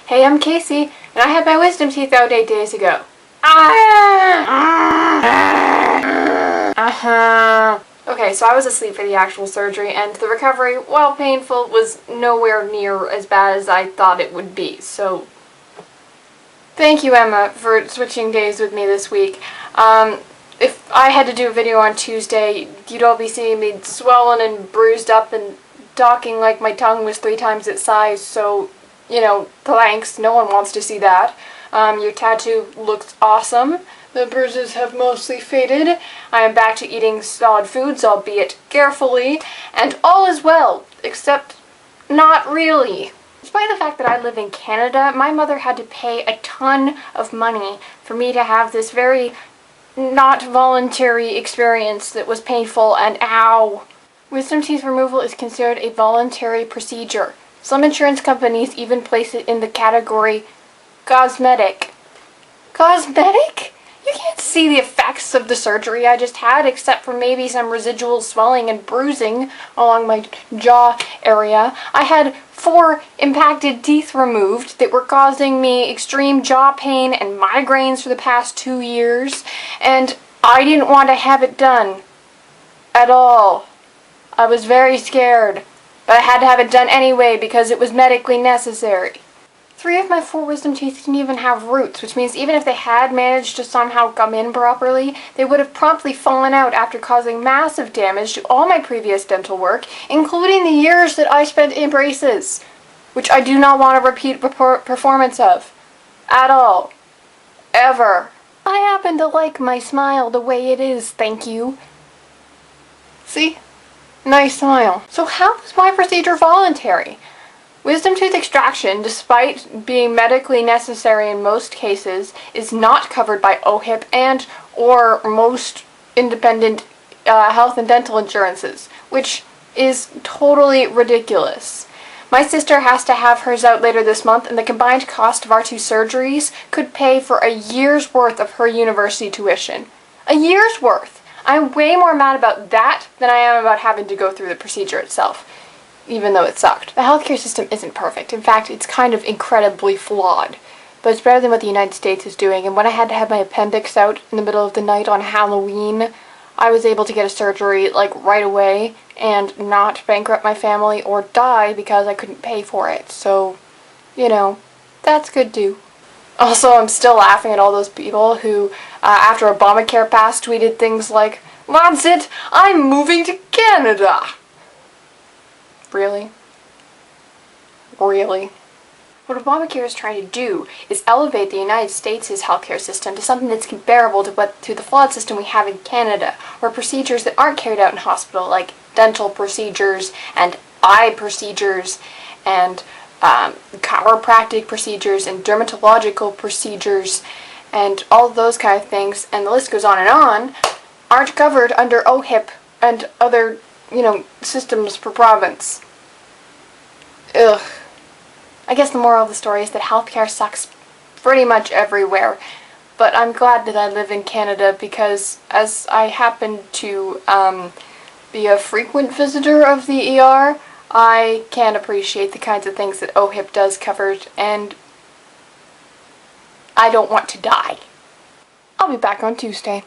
Hey, I'm Casey, and I had my wisdom teeth out 8 days ago. Okay, so I was asleep for the actual surgery, and the recovery, while painful, was nowhere near as bad as I thought it would be, so thank you, Emma, for switching days with me this week. If I had to do a video on Tuesday, you'd all be seeing me swollen and bruised up and talking like my tongue was 3 times its size, so, you know, thanks, no one wants to see that. Your tattoo looks awesome. The bruises have mostly faded. I am back to eating solid foods, albeit carefully, and all is well, except not really. Despite the fact that I live in Canada, my mother had to pay a ton of money for me to have this very not voluntary experience that was painful and ow. Wisdom teeth removal is considered a voluntary procedure. Some insurance companies even place it in the category cosmetic. Cosmetic? You can't see the effects of the surgery I just had except for maybe some residual swelling and bruising along my jaw area. I had 4 impacted teeth removed that were causing me extreme jaw pain and migraines for the past 2 years, and I didn't want to have it done at all. I was very scared, but I had to have it done anyway because it was medically necessary. 3 of my 4 wisdom teeth didn't even have roots, which means even if they had managed to somehow come in properly, they would have promptly fallen out after causing massive damage to all my previous dental work, including the years that I spent in braces, which I do not want a repeat performance of. At all. Ever. I happen to like my smile the way it is, thank you. See? Nice smile. So how was my procedure voluntary? Wisdom tooth extraction, despite being medically necessary in most cases, is not covered by OHIP and or most independent health and dental insurances, which is totally ridiculous. My sister has to have hers out later this month, and the combined cost of our 2 surgeries could pay for a year's worth of her university tuition. A year's worth! I'm way more mad about that than I am about having to go through the procedure itself, even though it sucked. The healthcare system isn't perfect. In fact, it's kind of incredibly flawed. But it's better than what the United States is doing, and when I had to have my appendix out in the middle of the night on Halloween, I was able to get a surgery, like, right away, and not bankrupt my family or die because I couldn't pay for it. So, you know, that's good too. Also, I'm still laughing at all those people who, after Obamacare passed, tweeted things like, "That's it, I'm moving to Canada!" Really? Really? What Obamacare is trying to do is elevate the United States' healthcare system to something that's comparable to the flawed system we have in Canada, where procedures that aren't carried out in hospital, like dental procedures and eye procedures and chiropractic procedures and dermatological procedures and all those kind of things, and the list goes on, aren't covered under OHIP and other, you know, systems per province. Ugh. I guess the moral of the story is that healthcare sucks pretty much everywhere, but I'm glad that I live in Canada because as I happen to be a frequent visitor of the ER, I can appreciate the kinds of things that OHIP does cover, and I don't want to die. I'll be back on Tuesday.